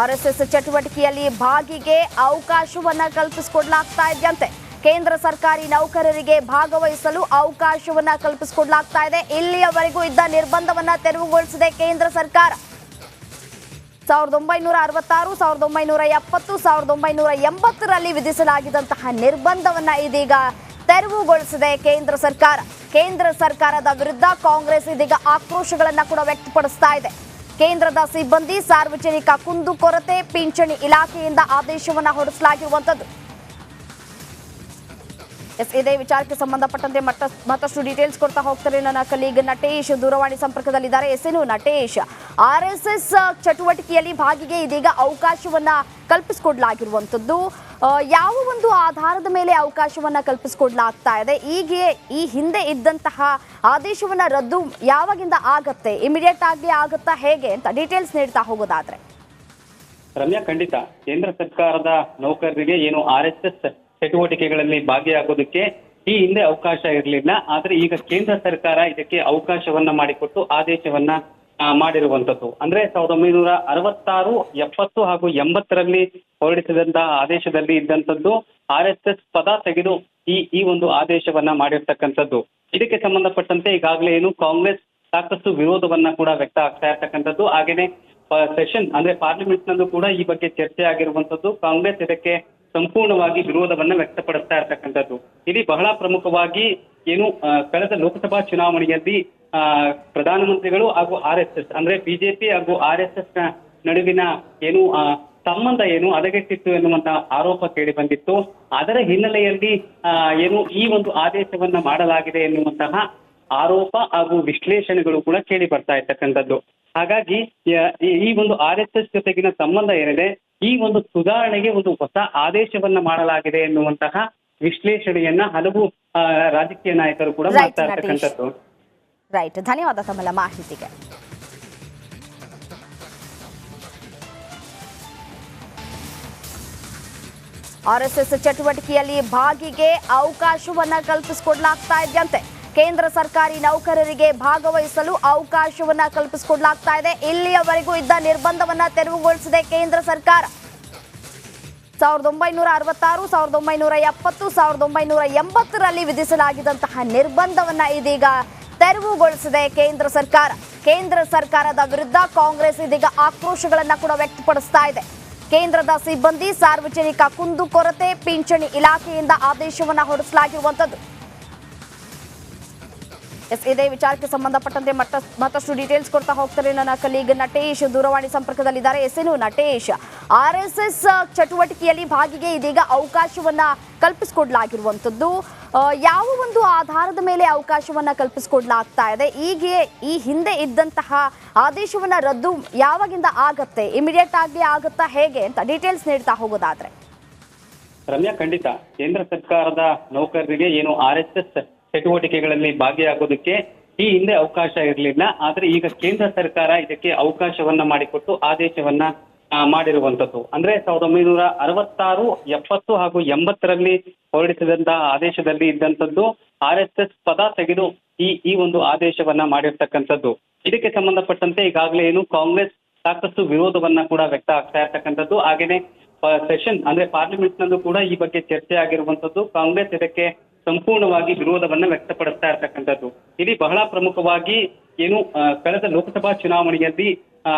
RSS ಚಟುವಟಿಕೆಯಲ್ಲಿ ಭಾಗಿಗೆ ಅವಕಾಶವನ್ನ ಕಲ್ಪಿಸಿಕೊಡಲಾಗ್ತಾ ಇದೆಯಂತೆ. ಕೇಂದ್ರ ಸರ್ಕಾರಿ ನೌಕರರಿಗೆ ಭಾಗವಹಿಸಲು ಅವಕಾಶವನ್ನ ಕಲ್ಪಿಸಿಕೊಡಲಾಗ್ತಾ ಇದೆ. ಇಲ್ಲಿಯವರೆಗೂ ಇದ್ದ ನಿರ್ಬಂಧವನ್ನ ತೆರವುಗೊಳಿಸಿದೆ ಕೇಂದ್ರ ಸರ್ಕಾರ. 1966, 1970, 1980ರಲ್ಲಿ ವಿಧಿಸಲಾಗಿದ್ದಂತಹ ನಿರ್ಬಂಧವನ್ನ ಇದೀಗ ತೆರವುಗೊಳಿಸಿದೆ ಕೇಂದ್ರ ಸರ್ಕಾರ. ಕೇಂದ್ರ ಸರ್ಕಾರದ ವಿರುದ್ಧ ಕಾಂಗ್ರೆಸ್ ಇದೀಗ ಆಕ್ರೋಶಗಳನ್ನ ಕೂಡ ವ್ಯಕ್ತಪಡಿಸ್ತಾ ಇದೆ. ಕೇಂದ್ರದ ಸಿಬ್ಬಂದಿ ಸಾರ್ವಜನಿಕ ಕುಂದುಕೊರತೆ ಪಿಂಚಣಿ ಇಲಾಖೆಯಿಂದ ಆದೇಶವನ್ನ ಹೊರಡಿಸಲಾಗಿರುವಂತದ್ದು. ಇದೇ ವಿಚಾರಕ್ಕೆ ಸಂಬಂಧಪಟ್ಟಂತೆ ಮತ್ತಷ್ಟು ಡೀಟೇಲ್ಸ್ ಕೊಡ್ತಾ ಹೋಗ್ತಾರೆ ನನ್ನ ಕಲೀಗ್ ನಟೇಶ್ ದೂರವಾಣಿ ಸಂಪರ್ಕದಲ್ಲಿದ್ದಾರೆ. ಎಸ್ಎನು ನಟೇಶ್, ಆರ್ಎಸ್ಎಸ್ ಚಟುವಟಿಕೆಯಲ್ಲಿ ಭಾಗಿಗೆ ಇದೀಗ ಅವಕಾಶವನ್ನ ಕಲ್ಪಿಸಿಕೊಡ್ಲಾಗಿರುವಂತದ್ದು. ಯಾವ ಒಂದು ಆಧಾರದ ಮೇಲೆ ಅವಕಾಶವನ್ನ ಕಲ್ಪಿಸಿಕೊಡ್ಲಾಗ್ತಾ ಇದೆ? ಈ ಹಿಂದೆ ಇದ್ದಂತಹ ಆದೇಶವನ್ನ ರದ್ದು ಯಾವಾಗಿಂದ ಆಗತ್ತೆ? ಇಮಿಡಿಯೇಟ್ ಆಗಿ ಆಗುತ್ತಾ, ಹೇಗೆ ಅಂತ ಡೀಟೇಲ್ಸ್ ನೀಡ್ತಾ ಹೋಗೋದಾದ್ರೆ? ರಮ್ಯಾ, ಖಂಡಿತ ಕೇಂದ್ರ ಸರ್ಕಾರದ ನೌಕರರಿಗೆ ಏನು ಆರ್ಎಸ್ಎಸ್ ಚಟುವಟಿಕೆಗಳಲ್ಲಿ ಭಾಗಿಯಾಗೋದಕ್ಕೆ ಈ ಹಿಂದೆ ಅವಕಾಶ ಇರಲಿಲ್ಲ. ಆದ್ರೆ ಈಗ ಕೇಂದ್ರ ಸರ್ಕಾರ ಇದಕ್ಕೆ ಅವಕಾಶವನ್ನ ಮಾಡಿಕೊಟ್ಟು ಆದೇಶವನ್ನ ಮಾಡಿರುವಂತದ್ದು. ಅಂದ್ರೆ 1966, 70 ಹಾಗೂ 80ರಲ್ಲಿ ಹೊರಡಿಸಿದಂತಹ ಆದೇಶದಲ್ಲಿ ಇದ್ದಂಥದ್ದು ಆರ್ಎಸ್ಎಸ್ ಪದ ತೆಗೆದು ಈ ಒಂದು ಆದೇಶವನ್ನ ಮಾಡಿರ್ತಕ್ಕಂಥದ್ದು. ಇದಕ್ಕೆ ಸಂಬಂಧಪಟ್ಟಂತೆ ಈಗಾಗಲೇ ಏನು ಕಾಂಗ್ರೆಸ್ ಸಾಕಷ್ಟು ವಿರೋಧವನ್ನ ಕೂಡ ವ್ಯಕ್ತ ಆಗ್ತಾ ಇರ್ತಕ್ಕಂಥದ್ದು. ಹಾಗೇನೆ ಸೆಷನ್ ಅಂದ್ರೆ ಪಾರ್ಲಿಮೆಂಟ್ ನಲ್ಲೂ ಕೂಡ ಈ ಬಗ್ಗೆ ಚರ್ಚೆ ಆಗಿರುವಂತದ್ದು. ಕಾಂಗ್ರೆಸ್ ಇದಕ್ಕೆ ಸಂಪೂರ್ಣವಾಗಿ ವಿರೋಧವನ್ನ ವ್ಯಕ್ತಪಡಿಸ್ತಾ ಇರ್ತಕ್ಕಂಥದ್ದು. ಇಲ್ಲಿ ಬಹಳ ಪ್ರಮುಖವಾಗಿ ಏನು ಕಳೆದ ಲೋಕಸಭಾ ಚುನಾವಣೆಯಲ್ಲಿ ಪ್ರಧಾನಮಂತ್ರಿಗಳು ಹಾಗೂ ಆರ್ಎಸ್ಎಸ್ ಅಂದ್ರೆ ಬಿಜೆಪಿ ಹಾಗೂ ಆರ್ಎಸ್ಎಸ್ ನಡುವಿನ ಏನು ಸಂಬಂಧ ಏನು ಹದಗೆಟ್ಟಿತ್ತು ಎನ್ನುವಂತ ಆರೋಪ ಕೇಳಿ ಬಂದಿತ್ತು. ಅದರ ಹಿನ್ನೆಲೆಯಲ್ಲಿ ಏನು ಈ ಒಂದು ಆದೇಶವನ್ನ ಮಾಡಲಾಗಿದೆ ಎನ್ನುವಂತಹ ಆರೋಪ ಹಾಗೂ ವಿಶ್ಲೇಷಣೆಗಳು ಕೂಡ ಕೇಳಿ ಬರ್ತಾ ಇರ್ತಕ್ಕಂಥದ್ದು. ಹಾಗಾಗಿ ಈ ಒಂದು ಆರ್ಎಸ್ಎಸ್ ಜೊತೆಗಿನ ಸಂಬಂಧ ಏನಿದೆ, ಈ ಒಂದು ಸುಧಾರಣೆಗೆ ಒಂದು ಹೊಸ ಆದೇಶವನ್ನ ಮಾಡಲಾಗಿದೆ ಎನ್ನುವಂತಹ ವಿಶ್ಲೇಷಣೆಯನ್ನ ಹಲವು ರಾಜಕೀಯ ನಾಯಕರು ಕೂಡ ಮಾಡ್ತಾ ಇರ್ತಕ್ಕಂಥದ್ದು. ರೈಟ್, ಧನ್ಯವಾದ ತಮ್ಮೆಲ್ಲ ಮಾಹಿತಿಗೆ. ಆರ್ಎಸ್ಎಸ್ ಚಟುವಟಿಕೆಯಲ್ಲಿ ಭಾಗಿಗೆ ಅವಕಾಶವನ್ನ ಕಲ್ಪಿಸಿಕೊಡ್ಲಾಗ್ತಾ ಇದೆಯಂತೆ. ಕೇಂದ್ರ ಸರ್ಕಾರಿ ನೌಕರರಿಗೆ ಭಾಗವಹಿಸಲು ಅವಕಾಶವನ್ನ ಕಲ್ಪಿಸಿಕೊಡಲಾಗ್ತಾ ಇದೆ. ಇಲ್ಲಿಯವರೆಗೂ ಇದ್ದ ನಿರ್ಬಂಧವನ್ನ ತೆರವುಗೊಳಿಸಿದೆ ಕೇಂದ್ರ ಸರ್ಕಾರ. 1966, 1970, 1980ರಲ್ಲಿ ವಿಧಿಸಲಾಗಿದ್ದಂತಹ ನಿರ್ಬಂಧವನ್ನ ಇದೀಗ ತೆರವುಗೊಳಿಸಿದೆ ಕೇಂದ್ರ ಸರ್ಕಾರ. ಕೇಂದ್ರ ಸರ್ಕಾರದ ವಿರುದ್ಧ ಕಾಂಗ್ರೆಸ್ ಇದೀಗ ಆಕ್ರೋಶಗಳನ್ನ ಕೂಡ ವ್ಯಕ್ತಪಡಿಸ್ತಾ ಇದೆ. ಕೇಂದ್ರದ ಸಿಬ್ಬಂದಿ ಸಾರ್ವಜನಿಕ ಕುಂದುಕೊರತೆ ಪಿಂಚಣಿ ಇಲಾಖೆಯಿಂದ ಆದೇಶವನ್ನ ಹೊರಡಿಸಲಾಗಿರುವಂತದ್ದು. ಇದೇ ವಿಚಾರಕ್ಕೆ ಸಂಬಂಧಪಟ್ಟಂತೆ ಮತ್ತಷ್ಟು ಡೀಟೇಲ್ಸ್ ಕೊಡ್ತಾ ಹೋಗ್ತಾರೆ ನನ್ನ ಕಲೀಗ್ ನಟೇಶ್ ದೂರವಾಣಿ ಸಂಪರ್ಕದಲ್ಲಿದ್ದಾರೆ. ಎಸ್ಎನು ನಟೇಶ್, ಆರ್ಎಸ್ಎಸ್ ಚಟುವಟಿಕೆಯಲ್ಲಿ ಭಾಗಿಗೆ ಇದೀಗ ಅವಕಾಶವನ್ನ ಕಲ್ಪಿಸಿಕೊಡ್ಲಾಗಿರುವಂತದ್ದು. ಯಾವ ಒಂದು ಆಧಾರದ ಮೇಲೆ ಅವಕಾಶವನ್ನ ಕಲ್ಪಿಸಿಕೊಡ್ಲಾಗ್ತಾ ಇದೆ? ಈ ಹಿಂದೆ ಇದ್ದಂತಹ ಆದೇಶವನ್ನ ರದ್ದು ಯಾವಾಗಿಂದ ಆಗತ್ತೆ? ಇಮಿಡಿಯೇಟ್ ಆಗಿ ಆಗುತ್ತಾ, ಹೇಗೆ ಅಂತ ಡೀಟೇಲ್ಸ್ ನೀಡ್ತಾ ಹೋಗೋದಾದ್ರೆ? ರಮ್ಯಾ, ಖಂಡಿತ ಕೇಂದ್ರ ಸರ್ಕಾರದ ನೌಕರರಿಗೆ ಏನು ಆರ್ಎಸ್ಎಸ್ ಚಟುವಟಿಕೆಗಳಲ್ಲಿ ಭಾಗಿಯಾಗೋದಕ್ಕೆ ಈ ಹಿಂದೆ ಅವಕಾಶ ಇರಲಿಲ್ಲ. ಆದ್ರೆ ಈಗ ಕೇಂದ್ರ ಸರ್ಕಾರ ಇದಕ್ಕೆ ಅವಕಾಶವನ್ನ ಮಾಡಿಕೊಟ್ಟು ಆದೇಶವನ್ನ ಮಾಡಿರುವಂತದ್ದು. ಅಂದ್ರೆ 1966, 70 ಹಾಗೂ 80ರಲ್ಲಿ ಹೊರಡಿಸಿದಂತಹ ಆದೇಶದಲ್ಲಿ ಇದ್ದಂಥದ್ದು ಆರ್ಎಸ್ಎಸ್ ಪದ ತೆಗೆದು ಈ ಒಂದು ಆದೇಶವನ್ನ ಮಾಡಿರ್ತಕ್ಕಂಥದ್ದು. ಇದಕ್ಕೆ ಸಂಬಂಧಪಟ್ಟಂತೆ ಈಗಾಗಲೇ ಏನು ಕಾಂಗ್ರೆಸ್ ಸಾಕಷ್ಟು ವಿರೋಧವನ್ನ ಕೂಡ ವ್ಯಕ್ತ ಆಗ್ತಾ ಇರ್ತಕ್ಕಂಥದ್ದು. ಹಾಗೇನೆ ಸೆಷನ್ ಅಂದ್ರೆ ಪಾರ್ಲಿಮೆಂಟ್ ನಲ್ಲೂ ಕೂಡ ಈ ಬಗ್ಗೆ ಚರ್ಚೆ ಆಗಿರುವಂತದ್ದು. ಕಾಂಗ್ರೆಸ್ ಇದಕ್ಕೆ ಸಂಪೂರ್ಣವಾಗಿ ವಿರೋಧವನ್ನ ವ್ಯಕ್ತಪಡಿಸ್ತಾ ಇರ್ತಕ್ಕಂಥದ್ದು. ಇಲ್ಲಿ ಬಹಳ ಪ್ರಮುಖವಾಗಿ ಏನು ಕಳೆದ ಲೋಕಸಭಾ ಚುನಾವಣೆಯಲ್ಲಿ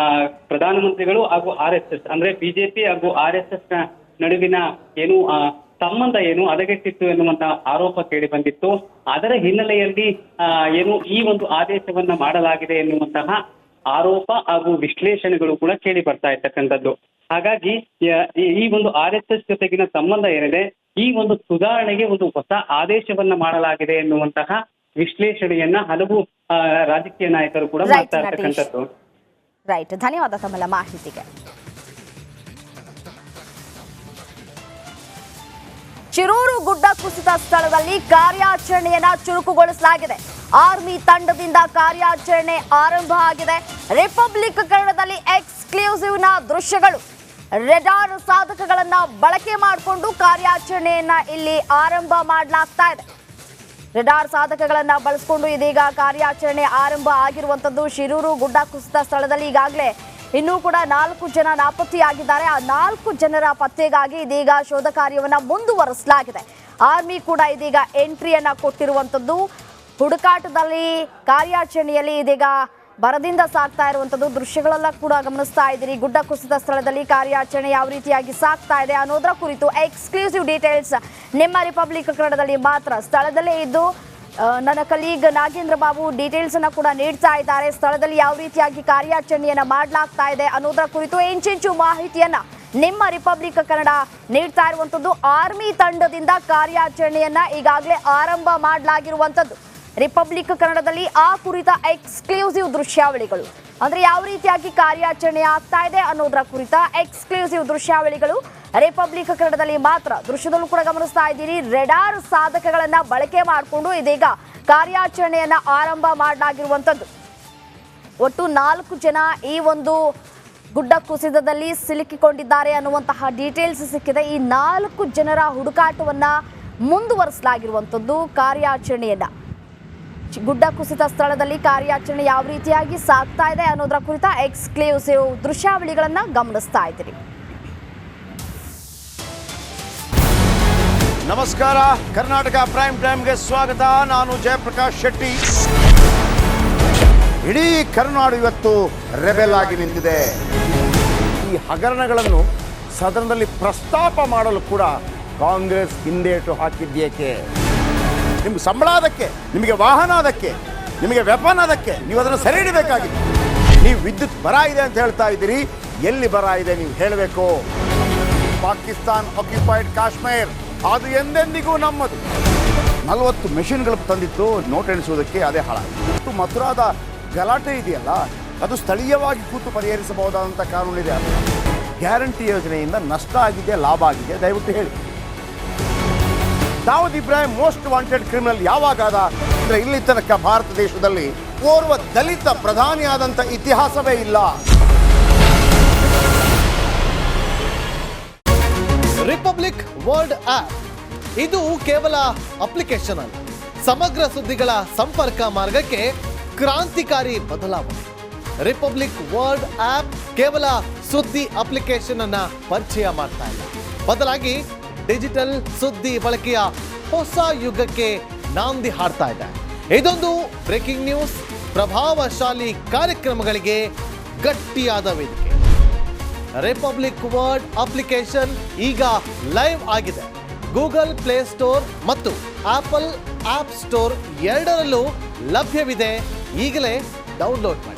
ಪ್ರಧಾನಮಂತ್ರಿಗಳು ಹಾಗೂ ಆರ್ಎಸ್ಎಸ್ ಅಂದ್ರೆ ಬಿಜೆಪಿ ಹಾಗೂ ಆರ್ಎಸ್ಎಸ್ ನಡುವಿನ ಏನು ಸಂಬಂಧ ಏನು ಹದಗೆಟ್ಟಿತ್ತು ಎನ್ನುವಂತ ಆರೋಪ ಕೇಳಿ ಬಂದಿತ್ತು. ಅದರ ಹಿನ್ನೆಲೆಯಲ್ಲಿ ಏನು ಈ ಒಂದು ಆದೇಶವನ್ನ ಮಾಡಲಾಗಿದೆ ಎನ್ನುವಂತಹ ಆರೋಪ ಹಾಗೂ ವಿಶ್ಲೇಷಣೆಗಳು ಕೂಡ ಕೇಳಿ ಬರ್ತಾ ಇರ್ತಕ್ಕಂಥದ್ದು. ಹಾಗಾಗಿ ಈ ಒಂದು ಆರ್ಎಸ್ಎಸ್ ಜೊತೆಗಿನ ಸಂಬಂಧ ಏನಿದೆ, ಈ ಒಂದು ಸುಧಾರಣೆಗೆ ಒಂದು ಹೊಸ ಆದೇಶವನ್ನ ಮಾಡಲಾಗಿದೆ ಎನ್ನುವಂತಹ ವಿಶ್ಲೇಷಣೆಯನ್ನ ಹಲವು ರಾಜಕೀಯ ನಾಯಕರು ಕೂಡ ಮಾಡ್ತಾ ಇರ್ತಕ್ಕಂಥದ್ದು. ರೈಟ್, ಧನ್ಯವಾದ ತಮ್ಮೆಲ್ಲ ಮಾಹಿತಿಗೆ. ಶಿರೂರು ಗುಡ್ಡ ಕುಸಿತ ಸ್ಥಳದಲ್ಲಿ ಕಾರ್ಯಾಚರಣೆಯನ್ನ ಚುರುಕುಗೊಳಿಸಲಾಗಿದೆ. ಆರ್ಮಿ ತಂಡದಿಂದ ಕಾರ್ಯಾಚರಣೆ ಆರಂಭ ಆಗಿದೆ. ರಿಪಬ್ಲಿಕ್ ಕನ್ನಡದಲ್ಲಿ ಎಕ್ಸ್ಕ್ಲೂಸಿವ್ ನ ದೃಶ್ಯಗಳು. ರೆಡಾರ್ ಸಾಧಕಗಳನ್ನ ಬಳಕೆ ಮಾಡಿಕೊಂಡು ಕಾರ್ಯಾಚರಣೆಯನ್ನ ಇಲ್ಲಿ ಆರಂಭ ಮಾಡಲಾಗ್ತಾ ಇದೆ. ರೆಡಾರ್ ಸಾಧಕಗಳನ್ನ ಬಳಸಿಕೊಂಡು ಇದೀಗ ಕಾರ್ಯಾಚರಣೆ ಆರಂಭ ಆಗಿರುವಂತದ್ದು. ಶಿರೂರು ಗುಡ್ಡ ಕುಸಿತ ಸ್ಥಳದಲ್ಲಿ ಈಗಾಗಲೇ ಇನ್ನೂ ಕೂಡ 4 ಜನ ನಾಪತ್ತೆಯಾಗಿದ್ದಾರೆ. ಆ 4 ಜನರ ಪತ್ತೆಗಾಗಿ ಇದೀಗ ಶೋಧ ಕಾರ್ಯವನ್ನ ಮುಂದುವರಿಸಲಾಗಿದೆ. ಆರ್ಮಿ ಕೂಡ ಇದೀಗ ಎಂಟ್ರಿಯನ್ನ ಕೊಟ್ಟಿರುವಂತದ್ದು. ಹುಡುಕಾಟದಲ್ಲಿ ಕಾರ್ಯಾಚರಣೆಯಲ್ಲಿ ಇದೀಗ ಬರದಿಂದ ಸಾಗ್ತಾ ಇರುವಂತದ್ದು ದೃಶ್ಯಗಳೆಲ್ಲ ಕೂಡ ಗಮನಿಸ್ತಾ ಇದ್ದೀರಿ. ಗುಡ್ಡ ಕುಸಿದ ಸ್ಥಳದಲ್ಲಿ ಕಾರ್ಯಾಚರಣೆ ಯಾವ ರೀತಿಯಾಗಿ ಸಾಗ್ತಾ ಇದೆ ಅನ್ನೋದರ ಕುರಿತು ಎಕ್ಸ್ಕ್ಲೂಸಿವ್ ಡೀಟೇಲ್ಸ್ ನಿಮ್ಮ ರಿಪಬ್ಲಿಕ್ ಕನ್ನಡದಲ್ಲಿ ಮಾತ್ರ. ಸ್ಥಳದಲ್ಲೇ ಇದ್ದು ನನ್ನ ಕಲೀಗ್ ನಾಗೇಂದ್ರ ಬಾಬು ಡೀಟೇಲ್ಸ್ ಅನ್ನ ಕೂಡ ನೀಡ್ತಾ ಇದ್ದಾರೆ. ಸ್ಥಳದಲ್ಲಿ ಯಾವ ರೀತಿಯಾಗಿ ಕಾರ್ಯಾಚರಣೆಯನ್ನ ಮಾಡಲಾಗ್ತಾ ಇದೆ ಅನ್ನೋದರ ಕುರಿತು ಇಂಚಿಂಚು ಮಾಹಿತಿಯನ್ನ ನಿಮ್ಮ ರಿಪಬ್ಲಿಕ್ ಕನ್ನಡ ನೀಡ್ತಾ ಇರುವಂತದ್ದು. ಆರ್ಮಿ ತಂಡದಿಂದ ಕಾರ್ಯಾಚರಣೆಯನ್ನ ಈಗಾಗಲೇ ಆರಂಭ ಮಾಡಲಾಗಿರುವಂತದ್ದು. ರಿಪಬ್ಲಿಕ್ ಕನ್ನಡದಲ್ಲಿ ಆ ಕುರಿತ ಎಕ್ಸ್ಕ್ಲೂಸಿವ್ ದೃಶ್ಯಾವಳಿಗಳು, ಅಂದ್ರೆ ಯಾವ ರೀತಿಯಾಗಿ ಕಾರ್ಯಾಚರಣೆ ಆಗ್ತಾ ಇದೆ ಅನ್ನೋದರ ಕುರಿತ ಎಕ್ಸ್ಕ್ಲೂಸಿವ್ ದೃಶ್ಯಾವಳಿಗಳು ರಿಪಬ್ಲಿಕ್ ಕನ್ನಡದಲ್ಲಿ ಮಾತ್ರ. ದೃಶ್ಯದಲ್ಲೂ ಕೂಡ ಗಮನಿಸ್ತಾ ಇದ್ದೀರಿ, ರೆಡಾರ್ ಸಾಧಕಗಳನ್ನ ಬಳಕೆ ಮಾಡಿಕೊಂಡು ಇದೀಗ ಕಾರ್ಯಾಚರಣೆಯನ್ನ ಆರಂಭ ಮಾಡಲಾಗಿರುವಂತದ್ದು. ಒಟ್ಟು 4 ಜನ ಈ ಒಂದು ಗುಡ್ಡ ಕುಸಿತದಲ್ಲಿ ಸಿಲುಕಿಕೊಂಡಿದ್ದಾರೆ ಅನ್ನುವಂತಹ ಡೀಟೇಲ್ಸ್ ಸಿಕ್ಕಿದೆ. ಈ 4 ಜನರ ಹುಡುಕಾಟವನ್ನ ಮುಂದುವರಿಸಲಾಗಿರುವಂತದ್ದು. ಕಾರ್ಯಾಚರಣೆಯನ್ನ ಗುಡ್ಡ ಕುಸಿತ ಸ್ಥಳದಲ್ಲಿ ಕಾರ್ಯಾಚರಣೆ ಯಾವ ರೀತಿಯಾಗಿ ಸಾಗ್ತಾ ಇದೆ ಅನ್ನೋದರ ಕುರಿತ ಎಕ್ಸ್ಕ್ಲೂಸಿವ್ ದೃಶ್ಯಾವಳಿಗಳನ್ನ ಗಮನಿಸ್ತಾ ಇದ್ದೀರಿ. ನಮಸ್ಕಾರ, ಕರ್ನಾಟಕ ಪ್ರೈಮ್ ಟೈಮ್ಗೆ ಸ್ವಾಗತ. ನಾನು ಜಯಪ್ರಕಾಶ್ ಶೆಟ್ಟಿ. ಇಡೀ ಕರ್ನಾಡು ಇವತ್ತು ರೆಬೆಲ್ ಆಗಿ ನಿಂತಿದೆ. ಈ ಹಗರಣಗಳನ್ನು ಸದನದಲ್ಲಿ ಪ್ರಸ್ತಾಪ ಮಾಡಲು ಕೂಡ ಕಾಂಗ್ರೆಸ್ ಹಿಂದೇಟು ಹಾಕಿದ್ದೇಕೆ? ನಿಮ್ಗೆ ಸಂಬಳ ಅದಕ್ಕೆ, ನಿಮಗೆ ವಾಹನ ಅದಕ್ಕೆ, ನಿಮಗೆ ವೆಪನ್ ಅದಕ್ಕೆ, ನೀವು ಅದನ್ನು ಸೆರೆ ಹಿಡಿಬೇಕಾಗಿದೆ. ನೀವು ವಿದ್ಯುತ್ ಬರ ಇದೆ ಅಂತ ಹೇಳ್ತಾ ಇದ್ದೀರಿ, ಎಲ್ಲಿ ಬರ ಇದೆ ನೀವು ಹೇಳಬೇಕು. ಪಾಕಿಸ್ತಾನ್ ಆಕ್ಯುಪೈಡ್ ಕಾಶ್ಮೀರ್ ಅದು ಎಂದೆಂದಿಗೂ ನಮ್ಮದು. 40 ಮೆಷಿನ್ಗಳು ತಂದಿತ್ತು ನೋಟ್ ಎಣಿಸುವುದಕ್ಕೆ, ಅದೇ ಹಾಳಾಯಿತು. ಮಥುರಾದ ಗಲಾಟೆ ಇದೆಯಲ್ಲ, ಅದು ಸ್ಥಳೀಯವಾಗಿ ಕೂತು ಪರಿಹರಿಸಬಹುದಾದಂಥ ಕಾನೂನಿದೆ. ಗ್ಯಾರಂಟಿ ಯೋಜನೆಯಿಂದ ನಷ್ಟ ಆಗಿದೆ, ಲಾಭ ಆಗಿದೆ, ದಯವಿಟ್ಟು ಹೇಳಿ. Dawood Ibrahim most wanted criminal ಯಾವಾಗಾದ ಅಂದರೆ ಇಲ್ಲಿ ತನಕ ಭಾರತ ದೇಶದಲ್ಲಿ ಓರ್ವ ದಲಿತ ಪ್ರಧಾನಿಯಾದಂಥ ಇತಿಹಾಸವೇ ಇಲ್ಲ. ರಿಪಬ್ಲಿಕ್ ವರ್ಲ್ಡ್ ಆಪ್ ಇದು ಕೇವಲ ಅಪ್ಲಿಕೇಶನ್ ಅಲ್ಲ, ಸಮಗ್ರ ಸುದ್ದಿಗಳ ಸಂಪರ್ಕ ಮಾರ್ಗಕ್ಕೆ ಕ್ರಾಂತಿಕಾರಿ ಬದಲಾವಣೆ. ರಿಪಬ್ಲಿಕ್ ವರ್ಲ್ಡ್ ಆಪ್ ಕೇವಲ ಸುದ್ದಿ ಅಪ್ಲಿಕೇಶನ್ ಅನ್ನ ಪರಿಚಯ ಮಾಡ್ತಾ ಇಲ್ಲ, ಬದಲಾಗಿ ಡಿಜಿಟಲ್ ಸುದ್ದಿ ಬಳಕೆಯ ಹೊಸ ಯುಗಕ್ಕೆ ನಾಂದಿ ಹಾಡ್ತಾ ಇದೆ. ಇದೊಂದು ಬ್ರೇಕಿಂಗ್ ನ್ಯೂಸ್, ಪ್ರಭಾವಶಾಲಿ ಕಾರ್ಯಕ್ರಮಗಳಿಗೆ ಗಟ್ಟಿಯಾದ ವೇದಿಕೆ. ರಿಪಬ್ಲಿಕ್ ವರ್ಲ್ಡ್ ಅಪ್ಲಿಕೇಶನ್ ಈಗ ಲೈವ್ ಆಗಿದೆ. ಗೂಗಲ್ ಪ್ಲೇ ಸ್ಟೋರ್ ಮತ್ತು ಆಪಲ್ ಆಪ್ ಸ್ಟೋರ್ ಎರಡರಲ್ಲೂ ಲಭ್ಯವಿದೆ. ಈಗಲೇ ಡೌನ್ಲೋಡ್ ಮಾಡಿ.